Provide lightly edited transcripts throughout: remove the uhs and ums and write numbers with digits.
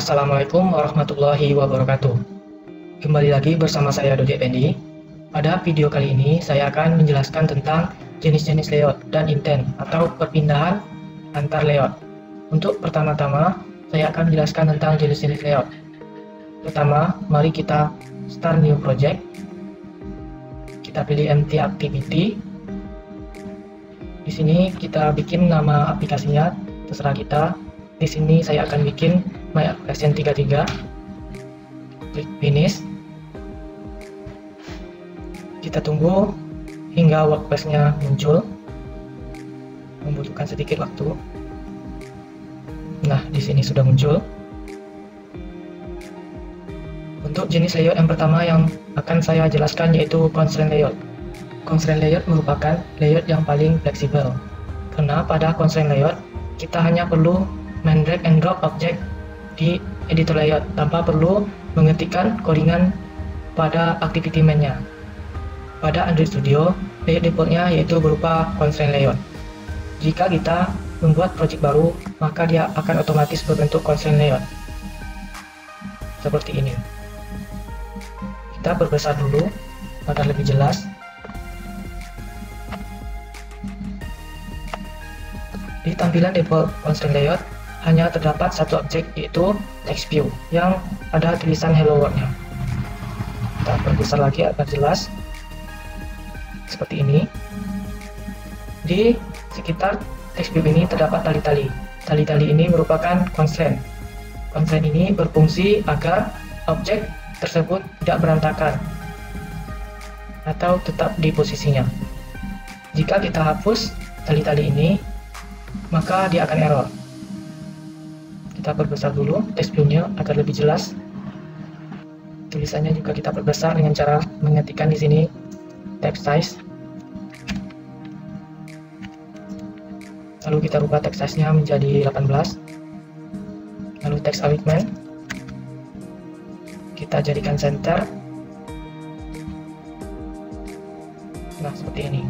Assalamualaikum warahmatullahi wabarakatuh. Kembali lagi bersama saya Dodi Effendi. Pada video kali ini saya akan menjelaskan tentang jenis-jenis layout dan intent atau perpindahan antar layout. Untuk pertama-tama saya akan menjelaskan tentang jenis-jenis layout. Pertama, mari kita start new project. Kita pilih empty activity. Di sini kita bikin nama aplikasinya, terserah kita. Di sini saya akan bikin My Application 33. Klik finish. Kita tunggu hingga workspace-nya muncul. Membutuhkan sedikit waktu. Nah, di sini sudah muncul. Untuk jenis layout yang pertama yang akan saya jelaskan yaitu constraint layout. Constraint layout merupakan layout yang paling fleksibel. Karena pada constraint layout kita hanya perlu drag and drop objek di editor layout tanpa perlu mengetikkan codingan pada activity main-nya. Pada Android Studio, layout defaultnya yaitu berupa constraint layout. Jika kita membuat project baru, maka dia akan otomatis berbentuk constraint layout. Seperti ini. Kita perbesar dulu agar lebih jelas. Di tampilan default constraint layout hanya terdapat satu objek yaitu text view yang ada tulisan hello world-nya. Kita perbesar lagi agar jelas. Seperti ini. Di sekitar text view ini terdapat tali-tali. Tali-tali ini merupakan constraint. Constraint ini berfungsi agar objek tersebut tidak berantakan atau tetap di posisinya. Jika kita hapus tali-tali ini, maka dia akan error. Kita perbesar dulu text view-nya agar lebih jelas. Tulisannya juga kita perbesar dengan cara mengetikkan di sini text size. Lalu kita rubah text size-nya menjadi 18. Lalu text alignment kita jadikan center. Nah, seperti ini.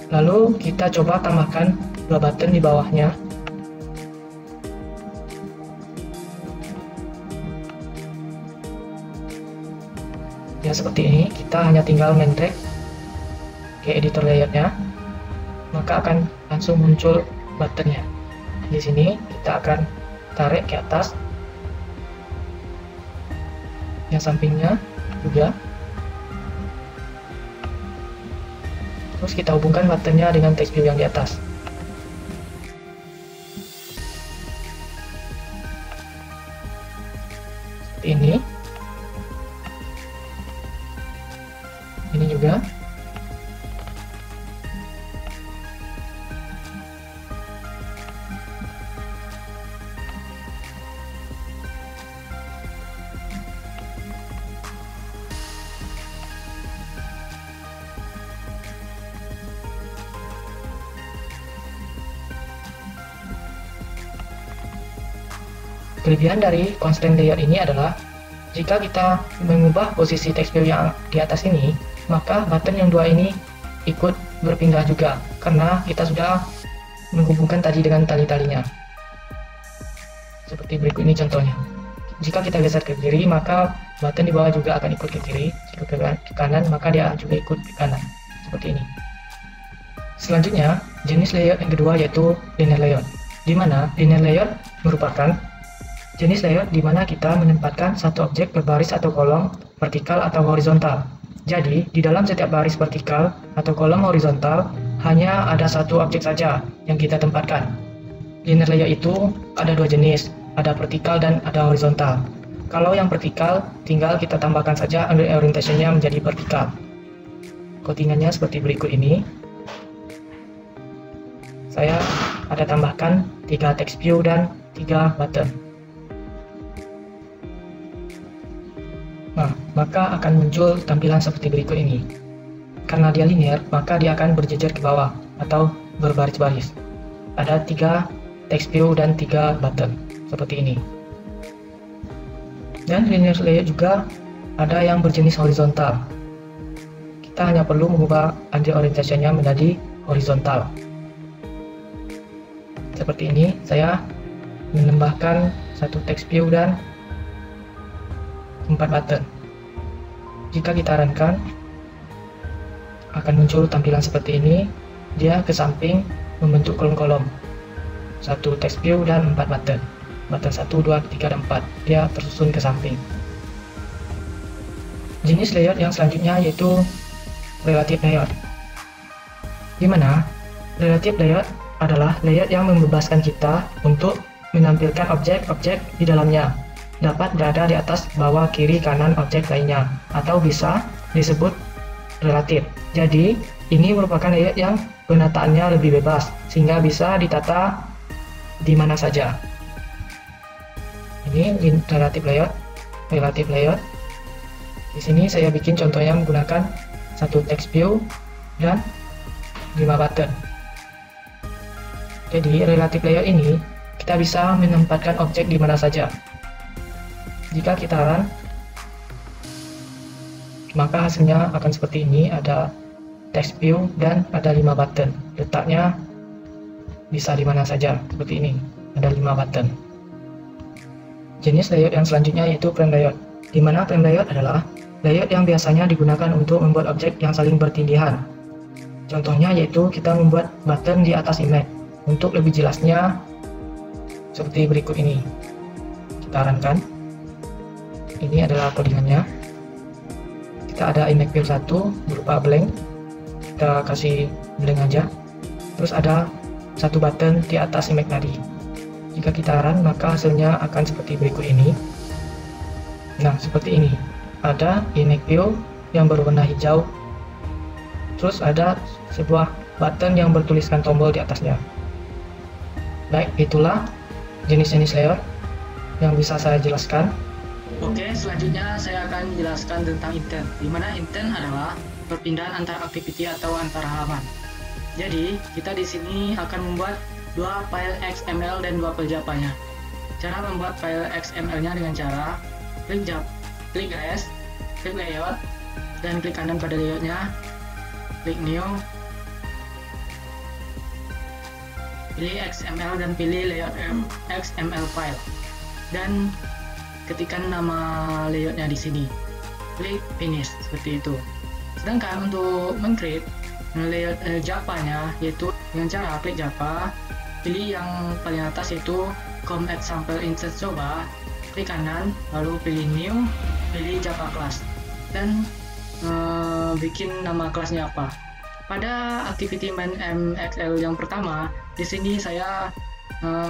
Lalu kita coba tambahkan dua button di bawahnya. Ya, seperti ini. Kita hanya tinggal drag ke editor layout-nya, maka akan langsung muncul buttonnya. Di sini kita akan tarik ke atas, yang sampingnya juga. Terus kita hubungkan buttonnya dengan text view yang di atas. Seperti ini. Ini juga. Kelebihan dari constraint layout ini adalah jika kita mengubah posisi text view yang di atas ini, maka button yang dua ini ikut berpindah juga karena kita sudah menghubungkan tadi dengan tali-talinya. Seperti berikut ini contohnya. Jika kita geser ke kiri, maka button di bawah juga akan ikut ke kiri. Jika ke kanan, maka dia juga ikut ke kanan. Seperti ini. Selanjutnya, jenis layout yang kedua yaitu linear layout, di mana linear layout merupakan jenis layout di mana kita menempatkan satu objek berbaris atau kolom vertikal atau horizontal. Jadi, di dalam setiap baris vertikal atau kolom horizontal hanya ada satu objek saja yang kita tempatkan. Linear layout itu ada dua jenis, ada vertikal dan ada horizontal. Kalau yang vertikal, tinggal kita tambahkan saja orientation-nya menjadi vertikal. Codingannya seperti berikut ini. Saya ada tambahkan 3 text view dan 3 button. Nah, maka akan muncul tampilan seperti berikut ini. Karena dia linear, maka dia akan berjejer ke bawah atau berbaris-baris. Ada 3 text view dan 3 button, seperti ini. Dan linear layout juga ada yang berjenis horizontal. Kita hanya perlu mengubah orientation-nya menjadi horizontal. seperti ini, saya menambahkan satu text view dan 4 button. Jika kita runkan, akan muncul tampilan seperti ini. Dia ke samping membentuk kolom-kolom, satu text view dan 4 button. Button 1, 2, 3, dan 4. Dia tersusun ke samping. Jenis layout yang selanjutnya yaitu relative layout, di mana relative layout adalah layout yang membebaskan kita untuk menampilkan objek-objek di dalamnya dapat berada di atas, bawah, kiri, kanan objek lainnya, atau bisa disebut relatif. Jadi ini merupakan layout yang penataannya lebih bebas sehingga bisa ditata di mana saja. Ini relative layout. Di sini saya bikin contohnya menggunakan satu text view dan 5 button. Jadi relative layout ini kita bisa menempatkan objek di mana saja. Jika kita run, maka hasilnya akan seperti ini. Ada text view dan ada 5 button. Letaknya bisa di mana saja seperti ini. Ada 5 button. Jenis layout yang selanjutnya yaitu frame layout, di mana frame layout adalah layout yang biasanya digunakan untuk membuat objek yang saling bertindihan. Contohnya yaitu kita membuat button di atas image. Untuk lebih jelasnya seperti berikut ini. Kita runkan. Ini adalah codingannya. Kita ada image view 1 berupa blank. Kita kasih blank aja. Terus ada satu button di atas image tadi. Jika kita run, maka hasilnya akan seperti berikut ini. Nah, seperti ini. Ada image view yang berwarna hijau. Terus ada sebuah button yang bertuliskan tombol di atasnya. Baik, itulah jenis-jenis layout yang bisa saya jelaskan. Oke, selanjutnya saya akan menjelaskan tentang intent, di mana intent adalah perpindahan antara activity atau antara halaman. Jadi, kita di sini akan membuat dua file XML dan dua file Java-nya. Cara membuat file XML-nya dengan cara klik res, klik layout, dan klik kanan pada layout-nya, klik new, pilih XML dan pilih layout XML file, dan ketikkan nama layoutnya di sini, klik finish seperti itu. Sedangkan untuk mengcreate layout Java-nya yaitu dengan cara klik Java, pilih yang paling atas yaitu com@sample sample instance coba, klik kanan, lalu pilih new, pilih Java class, dan bikin nama kelasnya apa. Pada activity main MXL yang pertama, di sini saya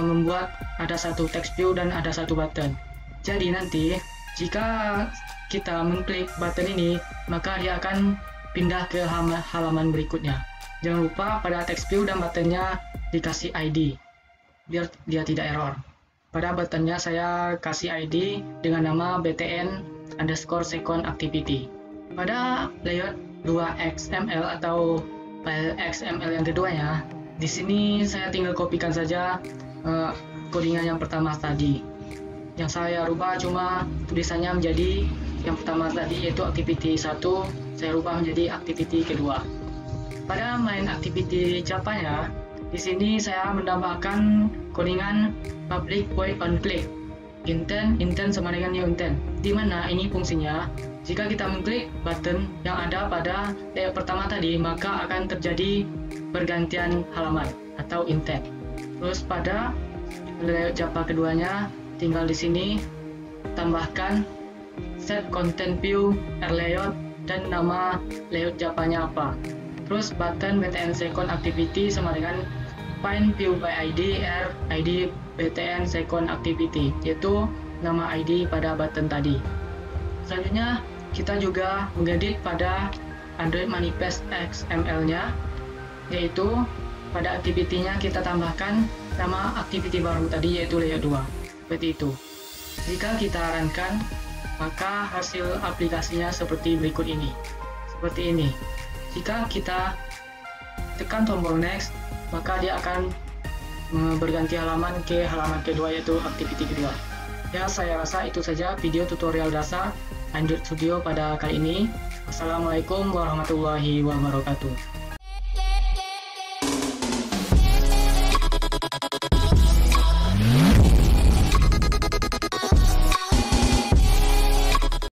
membuat ada satu text view dan ada satu button. Jadi nanti jika kita mengklik button ini, maka dia akan pindah ke halaman berikutnya. Jangan lupa pada text view dan buttonnya dikasih ID biar dia tidak error. Pada buttonnya saya kasih ID dengan nama btn_second activity. Pada layout 2XML atau file XML yang keduanya, di sini saya tinggal kopikan saja codingan yang pertama tadi. Yang saya rubah cuma tulisannya menjadi yang pertama tadi yaitu activity 1, saya rubah menjadi activity kedua. Pada main activity Java-nya, di sini saya menambahkan codingan public void on click, intent sama dengan new intent, di mana ini fungsinya jika kita mengklik button yang ada pada layout pertama tadi, maka akan terjadi pergantian halaman atau intent. Terus pada layout Java keduanya, tinggal di sini tambahkan set content view layout dan nama layout Java-nya apa. Terus button btn second activity sama dengan find view by ID id btn second activity, yaitu nama ID pada button tadi. Selanjutnya kita juga mengedit pada Android Manifest XML-nya, yaitu pada activity-nya kita tambahkan nama activity baru tadi yaitu layout 2. Seperti itu. Jika kita runkan, maka hasil aplikasinya seperti berikut ini. Seperti ini. Jika kita tekan tombol next, maka dia akan berganti halaman ke halaman kedua yaitu activity kedua. Ya, saya rasa itu saja video tutorial dasar Android Studio pada kali ini. Assalamualaikum warahmatullahi wabarakatuh.